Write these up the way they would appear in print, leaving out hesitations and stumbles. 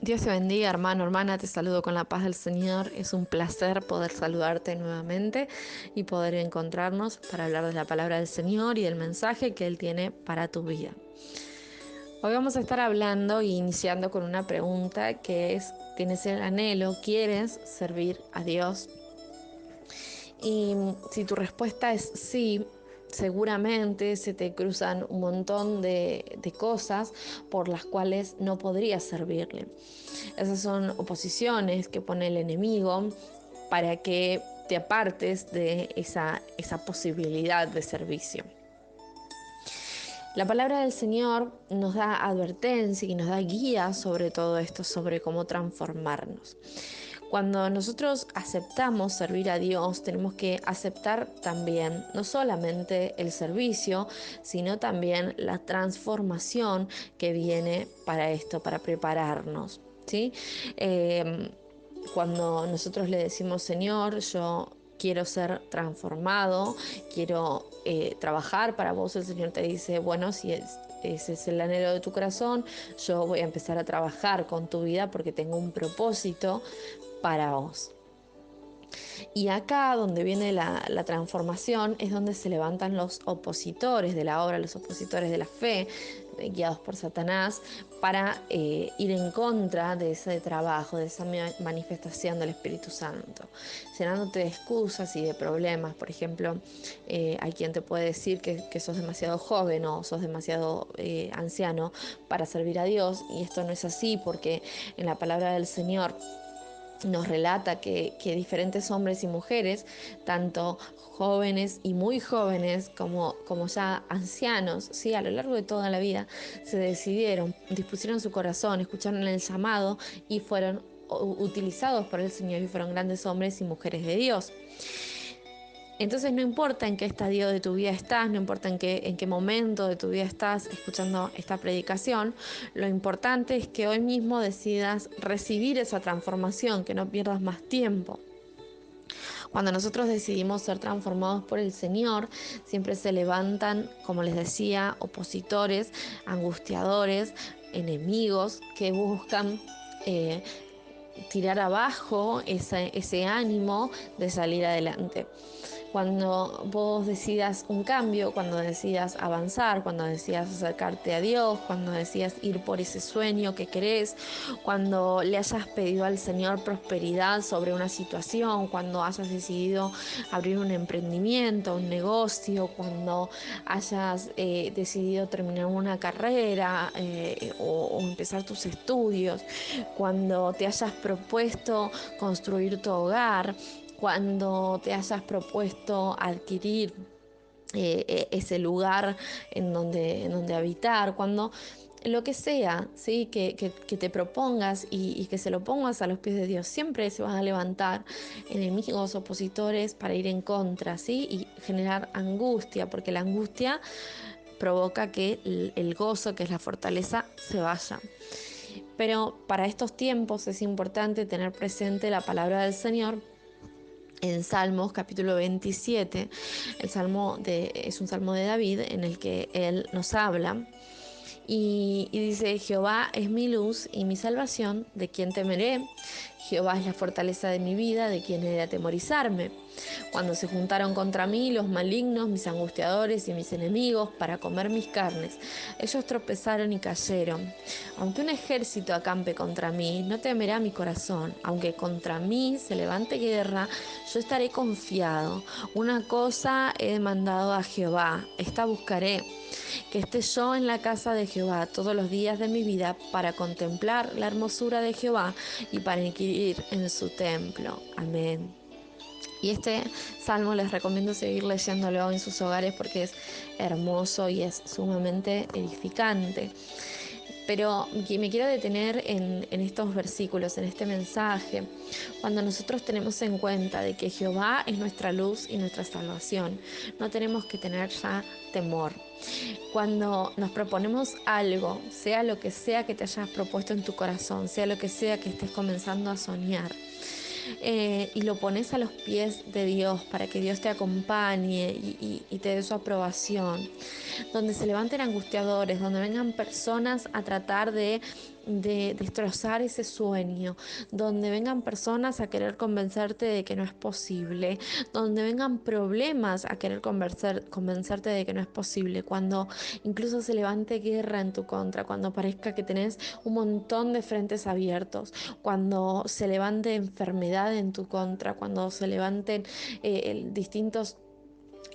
Dios te bendiga, hermano, hermana, te saludo con la paz del Señor. Es un placer poder saludarte nuevamente y poder encontrarnos para hablar de la palabra del Señor y del mensaje que Él tiene para tu vida. Hoy vamos a estar hablando e iniciando con una pregunta que es, ¿tienes el anhelo? ¿Quieres servir a Dios? Y si tu respuesta es sí, seguramente se te cruzan un montón de cosas por las cuales no podrías servirle. Esas son oposiciones que pone el enemigo para que te apartes de esa posibilidad de servicio. La palabra del Señor nos da advertencia y nos da guía sobre todo esto, sobre cómo transformarnos. Cuando nosotros aceptamos servir a Dios, tenemos que aceptar también no solamente el servicio, sino también la transformación que viene para esto, para prepararnos, ¿sí? Cuando nosotros le decimos, Señor, yo quiero ser transformado, quiero trabajar para vos, el Señor te dice, bueno, si ese es el anhelo de tu corazón, yo voy a empezar a trabajar con tu vida porque tengo un propósito para vos. Y acá donde viene la transformación es donde se levantan los opositores de la obra, los opositores de la fe, guiados por Satanás, para ir en contra de ese trabajo, de esa manifestación del Espíritu Santo, llenándote de excusas y de problemas. Por ejemplo, hay quien te puede decir que sos demasiado joven o sos demasiado anciano para servir a Dios, y esto no es así, porque en la palabra del Señor nos relata que diferentes hombres y mujeres, tanto jóvenes y muy jóvenes como ya ancianos, ¿sí? A lo largo de toda la vida, se decidieron, dispusieron su corazón, escucharon el llamado y fueron utilizados por el Señor y fueron grandes hombres y mujeres de Dios. Entonces no importa en qué estadio de tu vida estás, no importa en qué momento de tu vida estás escuchando esta predicación, lo importante es que hoy mismo decidas recibir esa transformación, que no pierdas más tiempo. Cuando nosotros decidimos ser transformados por el Señor, siempre se levantan, como les decía, opositores, angustiadores, enemigos que buscan tirar abajo ese ánimo de salir adelante. Cuando vos decidas un cambio, cuando decidas avanzar, cuando decidas acercarte a Dios, cuando decidas ir por ese sueño que querés, cuando le hayas pedido al Señor prosperidad sobre una situación, cuando hayas decidido abrir un emprendimiento, un negocio, cuando hayas decidido terminar una carrera o empezar tus estudios, cuando te hayas propuesto construir tu hogar, cuando te hayas propuesto adquirir ese lugar en donde habitar, cuando lo que sea, ¿sí? que te propongas y que se lo pongas a los pies de Dios, siempre se van a levantar enemigos, opositores para ir en contra, ¿sí? Y generar angustia, porque la angustia provoca que el gozo, que es la fortaleza, se vaya. Pero para estos tiempos es importante tener presente la palabra del Señor. En Salmos capítulo 27, es un salmo de David en el que él nos habla y dice, Jehová es mi luz y mi salvación, ¿de quién temeré? Jehová es la fortaleza de mi vida, ¿de quién he de atemorizarme? Cuando se juntaron contra mí los malignos, mis angustiadores y mis enemigos para comer mis carnes, ellos tropezaron y cayeron. Aunque un ejército acampe contra mí, no temerá mi corazón. Aunque contra mí se levante guerra, yo estaré confiado. Una cosa he demandado a Jehová, esta buscaré, que esté yo en la casa de Jehová todos los días de mi vida para contemplar la hermosura de Jehová y para inquirir en su templo. Amén. Y este salmo les recomiendo seguir leyéndolo en sus hogares porque es hermoso y es sumamente edificante. Pero me quiero detener en estos versículos, en este mensaje, cuando nosotros tenemos en cuenta de que Jehová es nuestra luz y nuestra salvación. No tenemos que tener ya temor. Cuando nos proponemos algo, sea lo que sea que te hayas propuesto en tu corazón, sea lo que sea que estés comenzando a soñar, y lo pones a los pies de Dios para que Dios te acompañe y te dé su aprobación. donde se levanten angustiadores, donde vengan personas a tratar de destrozar ese sueño, donde vengan personas a querer convencerte de que no es posible, donde vengan problemas a querer convencerte de que no es posible, cuando incluso se levante guerra en tu contra, cuando parezca que tenés un montón de frentes abiertos, cuando se levante enfermedad en tu contra, cuando se levanten distintos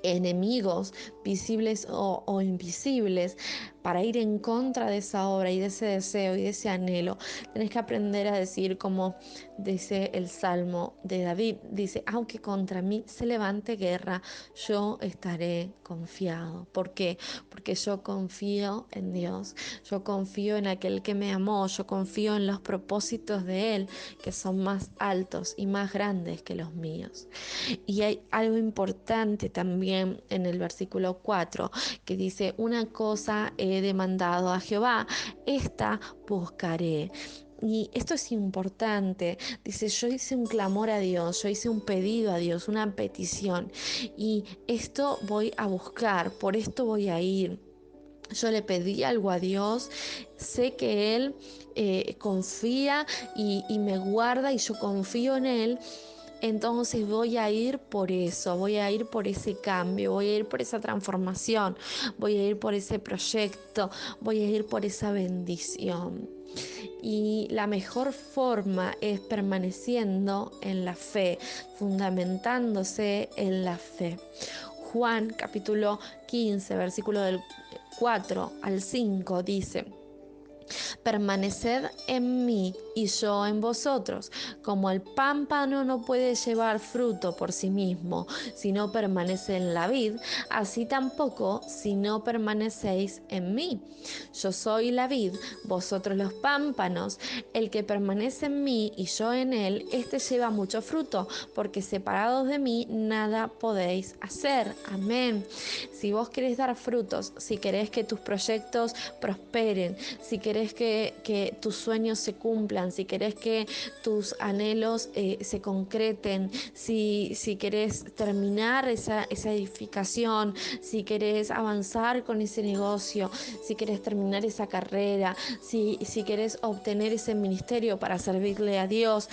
enemigos visibles o invisibles para ir en contra de esa obra y de ese deseo y de ese anhelo. Tenés que aprender a decir, como dice el Salmo de David, dice: aunque contra mí se levante guerra, yo estaré confiado. ¿Por qué? Porque yo confío en Dios, yo confío en aquel que me amó, yo confío en los propósitos de Él, que son más altos y más grandes que los míos. Y hay algo importante también en el versículo 4 que dice: una cosa he demandado a Jehová, esta buscaré. Y esto es importante. Dice: yo hice un clamor a Dios, yo hice un pedido a Dios, una petición, y esto voy a buscar, por esto voy a ir. Yo le pedí algo a Dios, sé que Él confía y me guarda, y yo confío en Él. Entonces voy a ir por eso, voy a ir por ese cambio, voy a ir por esa transformación, voy a ir por ese proyecto, voy a ir por esa bendición. Y la mejor forma es permaneciendo en la fe, fundamentándose en la fe. Juan capítulo 15, versículo del 4 al 5 dice: permaneced en mí y yo en vosotros, como el pámpano no puede llevar fruto por sí mismo si no permanece en la vid, así tampoco si no permanecéis en mí. Yo soy la vid, vosotros los pámpanos. El que permanece en mí y yo en él, este lleva mucho fruto, porque separados de mí nada podéis hacer. Amén. Si vos querés dar frutos, si querés que tus proyectos prosperen, si querés que tus sueños se cumplan, si querés que tus anhelos se concreten, si querés terminar esa edificación, si querés avanzar con ese negocio, si querés terminar esa carrera, si querés obtener ese ministerio para servirle a Dios,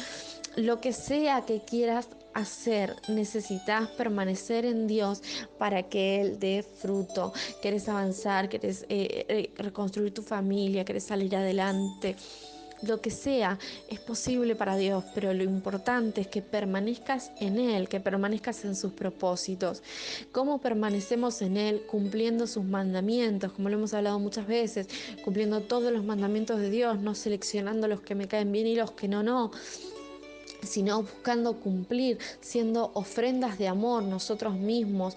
lo que sea que quieras hacer, necesitas permanecer en Dios para que Él dé fruto. Querés avanzar, querés reconstruir tu familia, querés salir adelante. Lo que sea es posible para Dios, pero lo importante es que permanezcas en Él, que permanezcas en sus propósitos. ¿Cómo permanecemos en Él? Cumpliendo sus mandamientos, como lo hemos hablado muchas veces, cumpliendo todos los mandamientos de Dios, no seleccionando los que me caen bien y los que no, sino buscando cumplir, siendo ofrendas de amor nosotros mismos,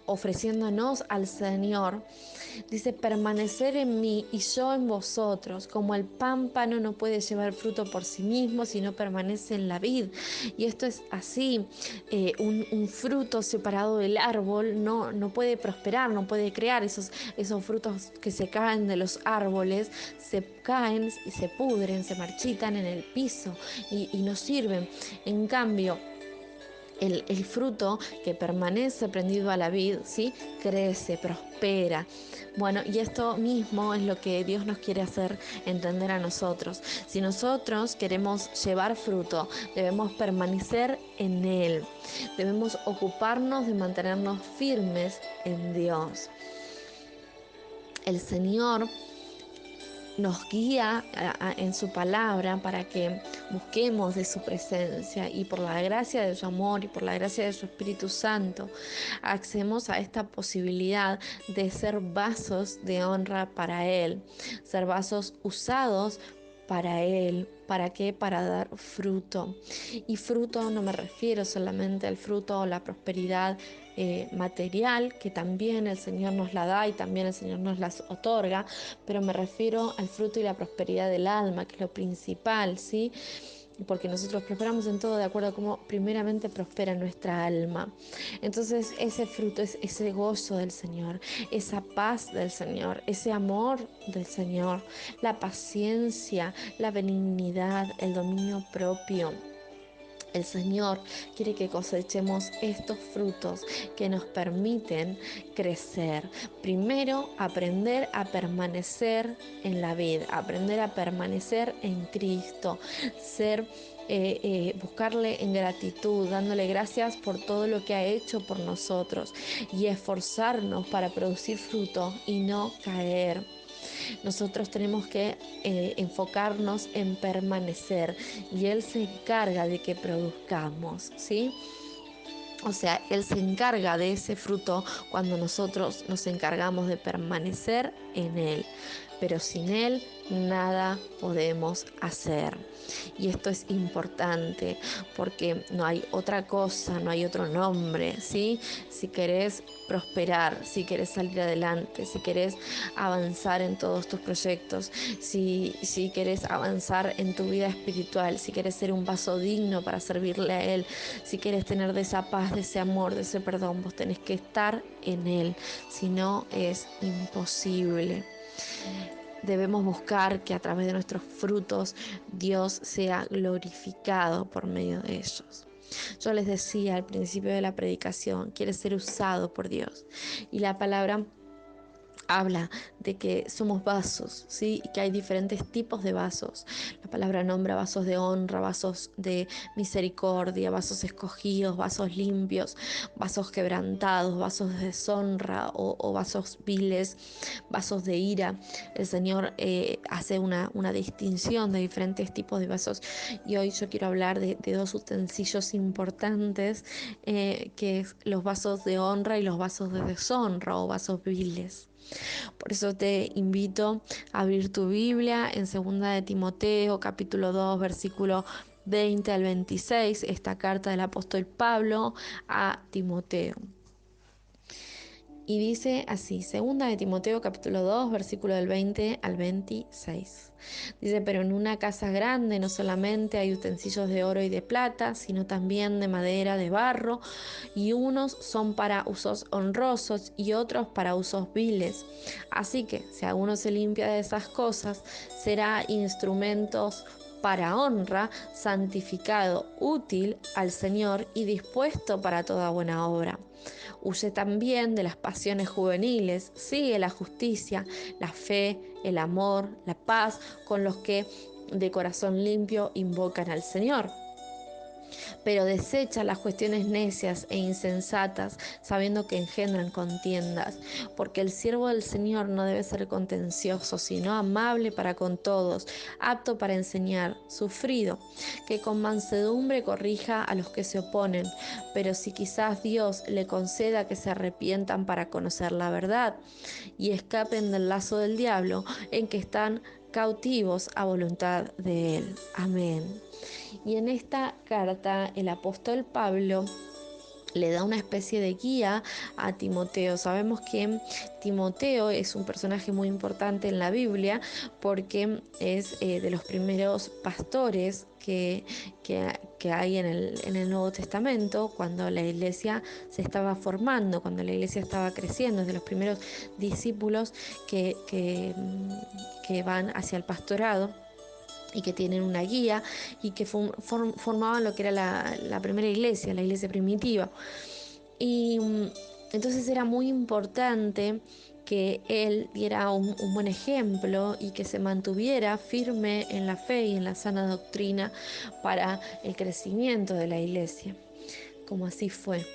ofreciéndonos al Señor. Dice: permanecer en mí y yo en vosotros, como el pámpano no puede llevar fruto por sí mismo si no permanece en la vid. Y esto es así. Un fruto separado del árbol no puede prosperar, no puede crear. Esos frutos que se caen de los árboles se caen y se pudren, se marchitan en el piso y no sirven. En cambio, el fruto que permanece prendido a la vid, ¿sí?, crece, prospera. Bueno, y esto mismo es lo que Dios nos quiere hacer entender a nosotros. Si nosotros queremos llevar fruto, debemos permanecer en Él. Debemos ocuparnos de mantenernos firmes en Dios. El Señor nos guía en su palabra para que busquemos de su presencia, y por la gracia de su amor y por la gracia de su Espíritu Santo accedemos a esta posibilidad de ser vasos de honra para Él, ser vasos usados para Él. ¿Para qué? Para dar fruto. Y fruto no me refiero solamente al fruto o la prosperidad material, que también el Señor nos la da y también el Señor nos las otorga, pero me refiero al fruto y la prosperidad del alma, que es lo principal, ¿sí? Porque nosotros prosperamos en todo de acuerdo a cómo primeramente prospera nuestra alma. Entonces ese fruto es ese gozo del Señor, esa paz del Señor, ese amor del Señor, la paciencia, la benignidad, el dominio propio. El Señor quiere que cosechemos estos frutos que nos permiten crecer. Primero, aprender a permanecer en la vida, aprender a permanecer en Cristo, buscarle en gratitud, dándole gracias por todo lo que ha hecho por nosotros y esforzarnos para producir fruto y no caer. Nosotros tenemos que enfocarnos en permanecer y Él se encarga de que produzcamos, ¿sí? O sea, Él se encarga de ese fruto cuando nosotros nos encargamos de permanecer en Él. Pero sin Él nada podemos hacer. Y esto es importante porque no hay otra cosa, no hay otro nombre, ¿sí? Si querés prosperar, si querés salir adelante, si querés avanzar en todos tus proyectos, si querés avanzar en tu vida espiritual, si querés ser un vaso digno para servirle a Él, si querés tener de esa paz, de ese amor, de ese perdón, vos tenés que estar en Él, si no es imposible. Debemos buscar que a través de nuestros frutos Dios sea glorificado por medio de ellos. Yo les decía al principio de la predicación, quiere ser usado por Dios. Y la palabra habla de que somos vasos, ¿sí? Y que hay diferentes tipos de vasos. La palabra nombra vasos de honra, vasos de misericordia, vasos escogidos, vasos limpios, vasos quebrantados, vasos de deshonra o vasos viles, vasos de ira. El Señor hace una distinción de diferentes tipos de vasos y hoy yo quiero hablar de dos utensilios importantes, que es los vasos de honra y los vasos de deshonra o vasos viles. Por eso te invito a abrir tu Biblia en 2 de Timoteo, capítulo 2, versículo 20 al 26, esta carta del apóstol Pablo a Timoteo. Y dice así, 2 de Timoteo capítulo 2, versículo del 20 al 26. Dice, pero en una casa grande no solamente hay utensilios de oro y de plata, sino también de madera, de barro, y unos son para usos honrosos y otros para usos viles. Así que si alguno se limpia de esas cosas, será instrumentos para honra, santificado, útil al Señor y dispuesto para toda buena obra. Huye también de las pasiones juveniles, sigue la justicia, la fe, el amor, la paz, con los que de corazón limpio invocan al Señor. Pero desecha las cuestiones necias e insensatas, sabiendo que engendran contiendas, porque el siervo del Señor no debe ser contencioso, sino amable para con todos, apto para enseñar, sufrido, que con mansedumbre corrija a los que se oponen, pero si quizás Dios le conceda que se arrepientan para conocer la verdad y escapen del lazo del diablo en que están cautivos a voluntad de Él. Amén. Y en esta carta el apóstol Pablo le da una especie de guía a Timoteo. Sabemos que Timoteo es un personaje muy importante en la Biblia porque es de los primeros pastores que hay en el Nuevo Testamento, cuando la iglesia se estaba formando, cuando la iglesia estaba creciendo, es de los primeros discípulos que van hacia el pastorado y que tienen una guía y que formaban lo que era la primera iglesia, la iglesia primitiva. Y entonces era muy importante que él diera un buen ejemplo y que se mantuviera firme en la fe y en la sana doctrina para el crecimiento de la iglesia, como así fue.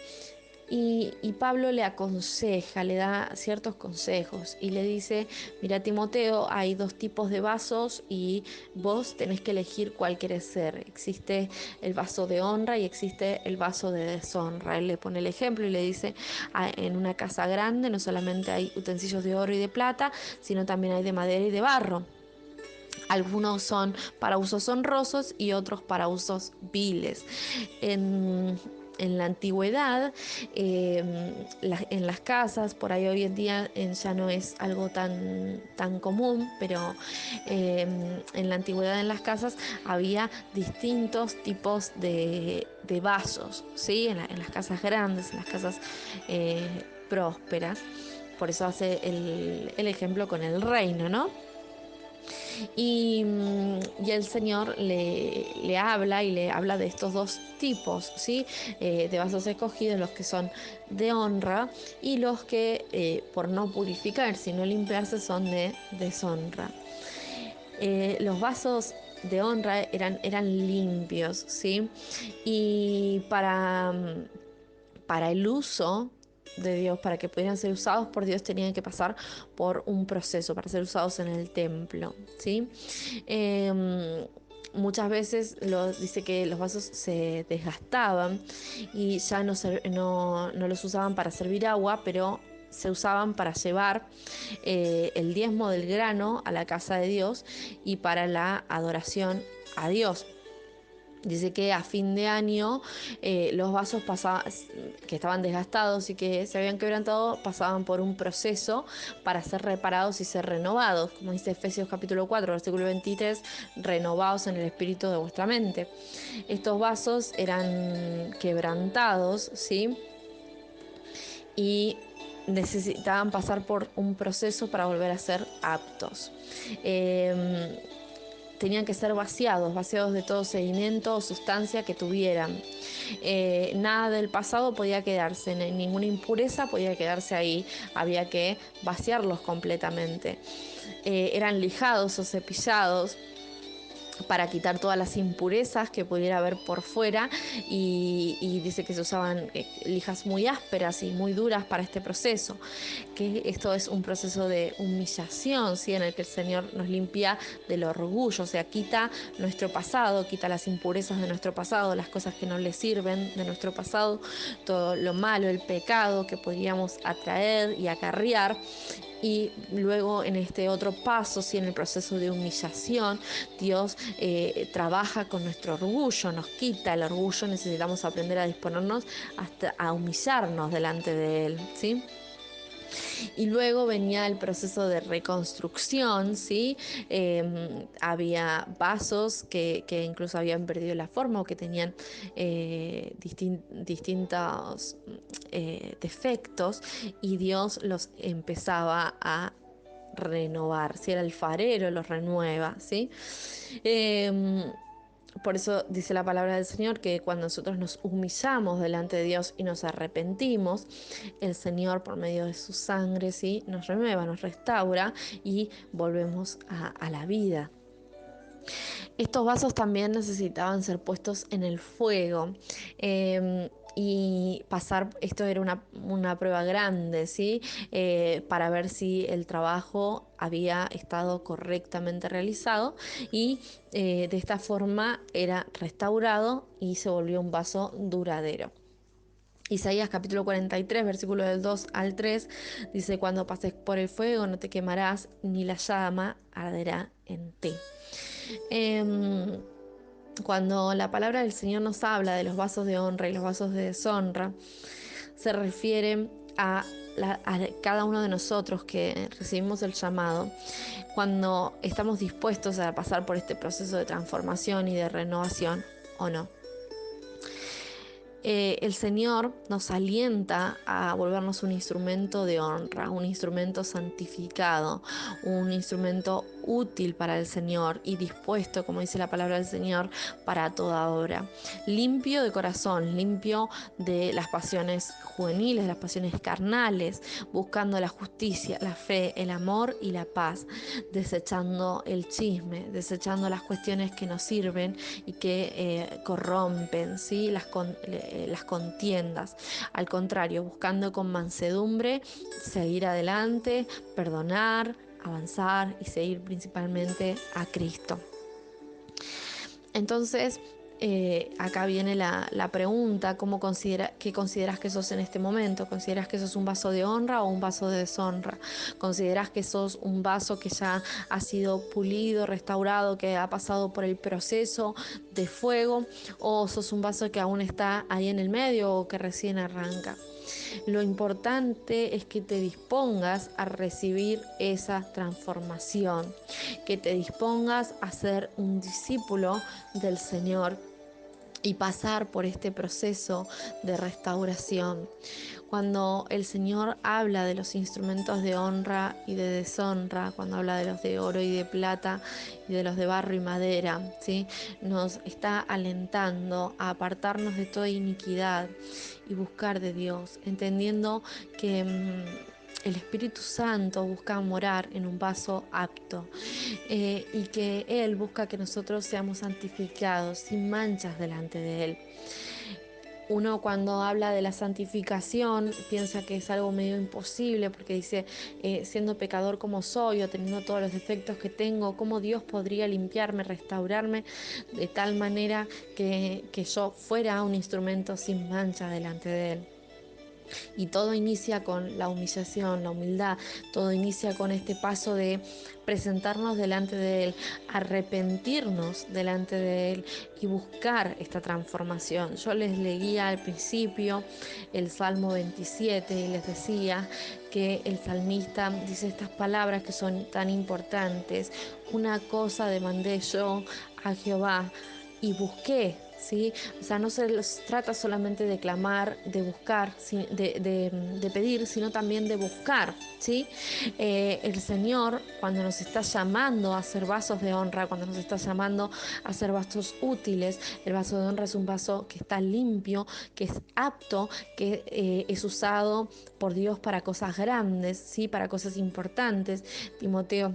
Y Pablo le aconseja, le da ciertos consejos y le dice, mira Timoteo, hay dos tipos de vasos y vos tenés que elegir cuál querés ser. Existe el vaso de honra y existe el vaso de deshonra. Él le pone el ejemplo y le dice, en una casa grande no solamente hay utensilios de oro y de plata, sino también hay de madera y de barro. Algunos son para usos honrosos y otros para usos viles. En la antigüedad, en las casas, por ahí hoy en día ya no es algo tan común, pero en la antigüedad en las casas había distintos tipos de vasos, ¿sí? En las casas grandes, en las casas prósperas. Por eso hace el ejemplo con el reino, ¿no? Y el Señor le habla y le habla de estos dos tipos, ¿sí? De vasos escogidos, los que son de honra y los que por no purificar, sino limpiarse, son de deshonra. Los vasos de honra eran limpios, ¿sí? Y para el uso de Dios, para que pudieran ser usados por Dios, tenían que pasar por un proceso para ser usados en el templo, ¿sí? Muchas veces dice que los vasos se desgastaban y ya no los usaban para servir agua, pero se usaban para llevar el diezmo del grano a la casa de Dios y para la adoración a Dios. Dice que a fin de año los vasos que estaban desgastados y que se habían quebrantado pasaban por un proceso para ser reparados y ser renovados. Como dice Efesios capítulo 4, versículo 23, renovados en el espíritu de vuestra mente. Estos vasos eran quebrantados, ¿sí? Y necesitaban pasar por un proceso para volver a ser aptos. Tenían que ser vaciados de todo sedimento o sustancia que tuvieran. Nada del pasado podía quedarse, ninguna impureza podía quedarse ahí, había que vaciarlos completamente. Eran lijados o cepillados para quitar todas las impurezas que pudiera haber por fuera y dice que se usaban lijas muy ásperas y muy duras para este proceso, que esto es un proceso de humillación, ¿sí? En el que el Señor nos limpia del orgullo, o sea, quita nuestro pasado, quita las impurezas de nuestro pasado, las cosas que no le sirven de nuestro pasado, todo lo malo, el pecado que podríamos atraer y acarrear. Y luego en este otro paso, ¿sí? En el proceso de humillación, Dios trabaja con nuestro orgullo, nos quita el orgullo, necesitamos aprender a disponernos hasta a humillarnos delante de Él, ¿sí? Y luego venía el proceso de reconstrucción, ¿sí? Había vasos que incluso habían perdido la forma o que tenían distintos defectos y Dios los empezaba a renovar. Si era alfarero, los renueva, ¿sí? Por eso dice la palabra del Señor que cuando nosotros nos humillamos delante de Dios y nos arrepentimos, el Señor por medio de su sangre, ¿sí? Nos renueva, nos restaura y volvemos a la vida. Estos vasos también necesitaban ser puestos en el fuego. Y pasar, esto era una prueba grande, ¿sí? Para ver si el trabajo había estado correctamente realizado y de esta forma era restaurado y se volvió un vaso duradero. Isaías capítulo 43, versículo del 2 al 3, dice: cuando pases por el fuego no te quemarás, ni la llama arderá en ti. Cuando la palabra del Señor nos habla de los vasos de honra y los vasos de deshonra, se refiere a cada uno de nosotros que recibimos el llamado, cuando estamos dispuestos a pasar por este proceso de transformación y de renovación o no. El Señor nos alienta a volvernos un instrumento de honra, un instrumento santificado, un instrumento útil para el Señor y dispuesto, como dice la palabra del Señor, para toda obra. Limpio de corazón, limpio de las pasiones juveniles, las pasiones carnales, buscando la justicia, la fe, el amor y la paz, desechando el chisme, desechando las cuestiones que nos sirven y que corrompen, ¿sí? Las contiendas. Al contrario, buscando con mansedumbre seguir adelante, perdonar, avanzar y seguir principalmente a Cristo. Entonces, acá viene la pregunta: ¿qué consideras que sos en este momento? ¿Consideras que sos un vaso de honra o un vaso de deshonra? ¿Consideras que sos un vaso que ya ha sido pulido, restaurado, que ha pasado por el proceso de fuego? ¿O sos un vaso que aún está ahí en el medio o que recién arranca? Lo importante es que te dispongas a recibir esa transformación, que te dispongas a ser un discípulo del Señor y pasar por este proceso de restauración. Cuando el Señor habla de los instrumentos de honra y de deshonra, cuando habla de los de oro y de plata y de los de barro y madera, ¿sí? Nos está alentando a apartarnos de toda iniquidad y buscar de Dios, entendiendo que el Espíritu Santo busca morar en un vaso apto, y que Él busca que nosotros seamos santificados sin manchas delante de Él. Uno, cuando habla de la santificación, piensa que es algo medio imposible, porque dice, siendo pecador como soy o teniendo todos los defectos que tengo, ¿cómo Dios podría limpiarme, restaurarme de tal manera que yo fuera un instrumento sin mancha delante de Él? Y todo inicia con la humillación, la humildad, todo inicia con este paso de presentarnos delante de Él, arrepentirnos delante de Él y buscar esta transformación. Yo les leía al principio el Salmo 27 y les decía que el salmista dice estas palabras que son tan importantes: una cosa demandé yo a Jehová y busqué, ¿sí? O sea, no se trata solamente de clamar, de buscar, de pedir, sino también de buscar, ¿sí? El Señor, cuando nos está llamando a ser vasos de honra, cuando nos está llamando a ser vasos útiles, el vaso de honra es un vaso que está limpio, que es apto, que es usado por Dios para cosas grandes, ¿sí? Para cosas importantes. Timoteo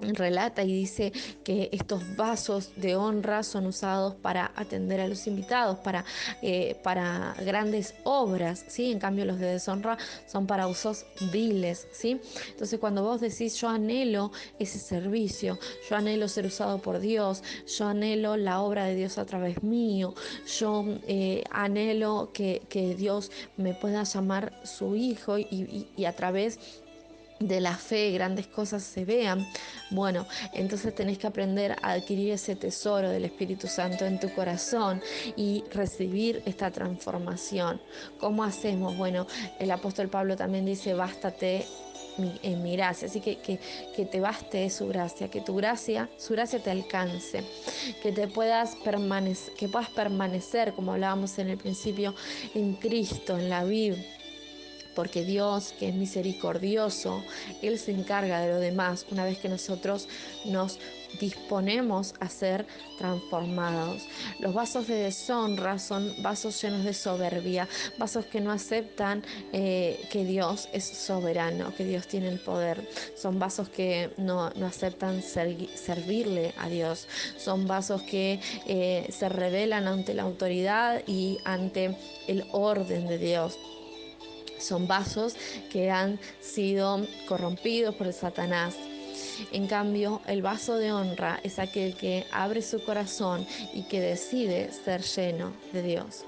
relata y dice que estos vasos de honra son usados para atender a los invitados, para grandes obras, ¿sí? En cambio los de deshonra son para usos viles, ¿sí? Entonces cuando vos decís yo anhelo ese servicio, yo anhelo ser usado por Dios, yo anhelo la obra de Dios a través mío, yo anhelo que Dios me pueda llamar su hijo y a través de la fe grandes cosas se vean. Bueno, entonces tenés que aprender a adquirir ese tesoro del Espíritu Santo en tu corazón y recibir esta transformación. ¿Cómo hacemos? Bueno, el apóstol Pablo también dice, bástate en mi gracia, así que te baste su gracia, que su gracia te alcance, que que puedas permanecer, como hablábamos en el principio, en Cristo, en la vida, porque Dios, que es misericordioso, Él se encarga de lo demás una vez que nosotros nos disponemos a ser transformados. Los vasos de deshonra son vasos llenos de soberbia, vasos que no aceptan que Dios es soberano, que Dios tiene el poder. Son vasos que no aceptan servirle a Dios. Son vasos que se rebelan ante la autoridad y ante el orden de Dios. Son vasos que han sido corrompidos por el Satanás. En cambio, el vaso de honra es aquel que abre su corazón y que decide ser lleno de Dios.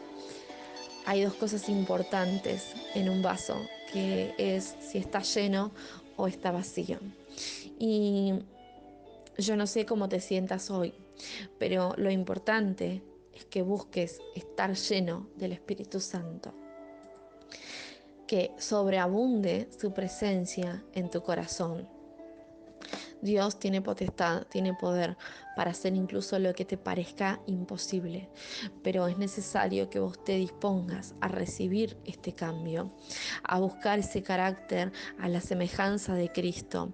Hay dos cosas importantes en un vaso, que es si está lleno o está vacío. Y yo no sé cómo te sientas hoy, pero lo importante es que busques estar lleno del Espíritu Santo, que sobreabunde su presencia en tu corazón. Dios tiene potestad, tiene poder para hacer incluso lo que te parezca imposible, pero es necesario que vos te dispongas a recibir este cambio, a buscar ese carácter a la semejanza de Cristo,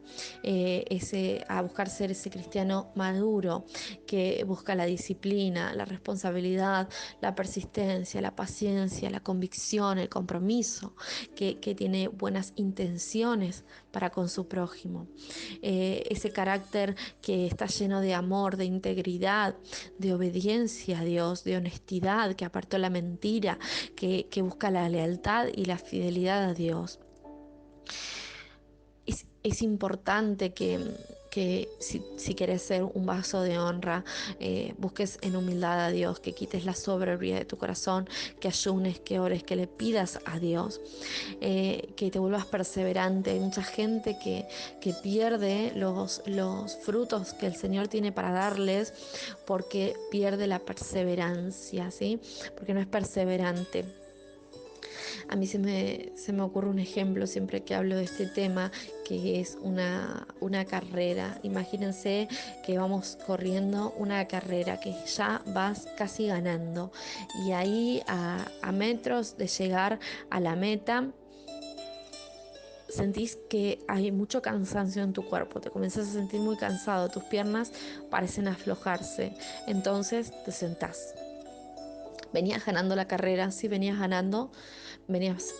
a buscar ser ese cristiano maduro que busca la disciplina, la responsabilidad, la persistencia, la paciencia, la convicción, el compromiso, que tiene buenas intenciones para con su prójimo. Ese carácter que está lleno de amor, de integridad, de obediencia a Dios, de honestidad, que apartó la mentira, que busca la lealtad y la fidelidad a Dios. Es importante que si quieres ser un vaso de honra, busques en humildad a Dios, que quites la soberbia de tu corazón, que ayunes, que ores, que le pidas a Dios, que te vuelvas perseverante. Hay mucha gente que pierde los frutos que el Señor tiene para darles porque pierde la perseverancia, ¿sí? Porque no es perseverante. A mí se me ocurre un ejemplo siempre que hablo de este tema, que es una carrera. Imagínense que vamos corriendo una carrera, que ya vas casi ganando. Y ahí a metros de llegar a la meta, sentís que hay mucho cansancio en tu cuerpo, te comienzas a sentir muy cansado, tus piernas parecen aflojarse. Entonces te sentás. Venías ganando la carrera, sí venías ganando, venías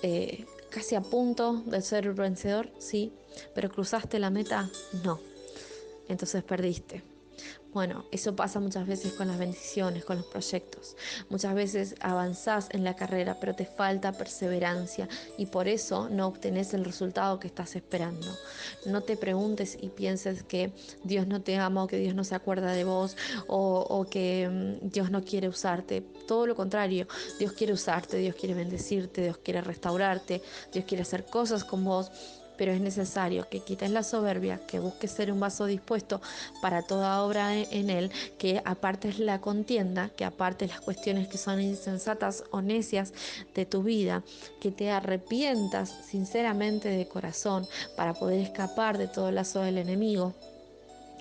casi a punto de ser el vencedor, sí, pero cruzaste la meta, no. Entonces perdiste. Bueno, eso pasa muchas veces con las bendiciones, con los proyectos. Muchas veces avanzás en la carrera, pero te falta perseverancia y por eso no obtenés el resultado que estás esperando. No te preguntes y pienses que Dios no te ama o que Dios no se acuerda de vos o que Dios no quiere usarte. Todo lo contrario, Dios quiere usarte, Dios quiere bendecirte, Dios quiere restaurarte, Dios quiere hacer cosas con vos, pero es necesario que quites la soberbia, que busques ser un vaso dispuesto para toda obra en Él, que apartes la contienda, que apartes las cuestiones que son insensatas o necias de tu vida, que te arrepientas sinceramente de corazón para poder escapar de todo lazo del enemigo,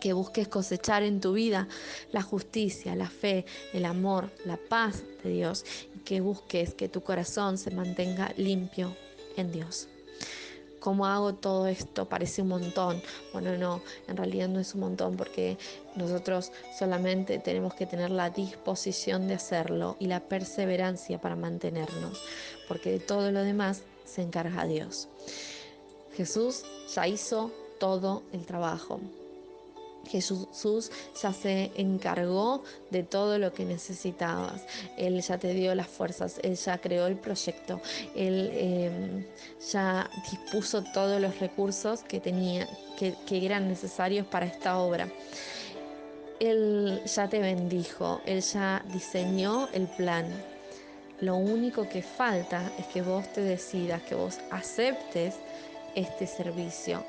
que busques cosechar en tu vida la justicia, la fe, el amor, la paz de Dios y que busques que tu corazón se mantenga limpio en Dios. ¿Cómo hago todo esto? Parece un montón. Bueno, no, en realidad no es un montón porque nosotros solamente tenemos que tener la disposición de hacerlo y la perseverancia para mantenernos, porque de todo lo demás se encarga Dios. Jesús ya hizo todo el trabajo. Jesús ya se encargó de todo lo que necesitabas. Él ya te dio las fuerzas, Él ya creó el proyecto, Él ya dispuso todos los recursos que que eran necesarios para esta obra. Él ya te bendijo, Él ya diseñó el plan. Lo único que falta es que vos te decidas, que vos aceptes este servicio,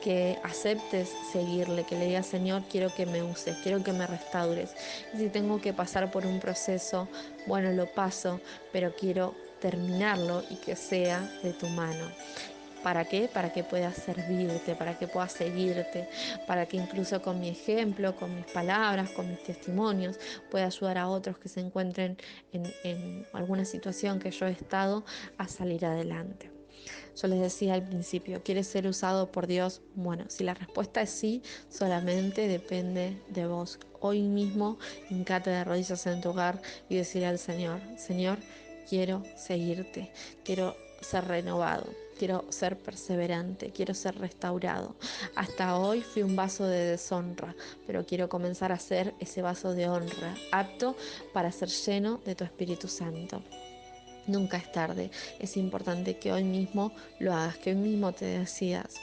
que aceptes seguirle, que le digas, Señor, quiero que me uses, quiero que me restaures. Y si tengo que pasar por un proceso, bueno, lo paso, pero quiero terminarlo y que sea de tu mano. ¿Para qué? Para que puedas servirte, para que puedas seguirte, para que incluso con mi ejemplo, con mis palabras, con mis testimonios, pueda ayudar a otros que se encuentren en alguna situación que yo he estado a salir adelante. Yo les decía al principio, ¿quieres ser usado por Dios? Bueno, si la respuesta es sí, solamente depende de vos. Hoy mismo, hincate de rodillas en tu hogar y decirle al Señor, Señor, quiero seguirte, quiero ser renovado, quiero ser perseverante, quiero ser restaurado. Hasta hoy fui un vaso de deshonra, pero quiero comenzar a ser ese vaso de honra, apto para ser lleno de tu Espíritu Santo. Nunca es tarde, es importante que hoy mismo lo hagas, que hoy mismo te decidas.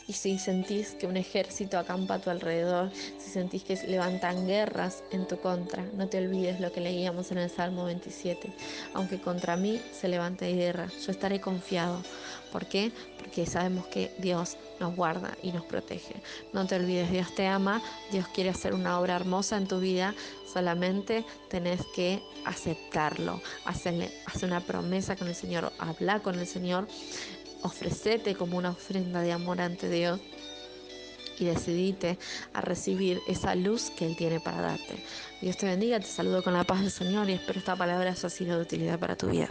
Y si sentís que un ejército acampa a tu alrededor, si sentís que levantan guerras en tu contra, no te olvides lo que leíamos en el Salmo 27. Aunque contra mí se levante guerra, yo estaré confiado. ¿Por qué? Porque sabemos que Dios nos guarda y nos protege. No te olvides, Dios te ama, Dios quiere hacer una obra hermosa en tu vida, solamente tenés que aceptarlo, hacer una promesa con el Señor, hablar con el Señor, ofrecete como una ofrenda de amor ante Dios y decidite a recibir esa luz que Él tiene para darte. Dios te bendiga, te saludo con la paz del Señor y espero esta palabra haya sido de utilidad para tu vida.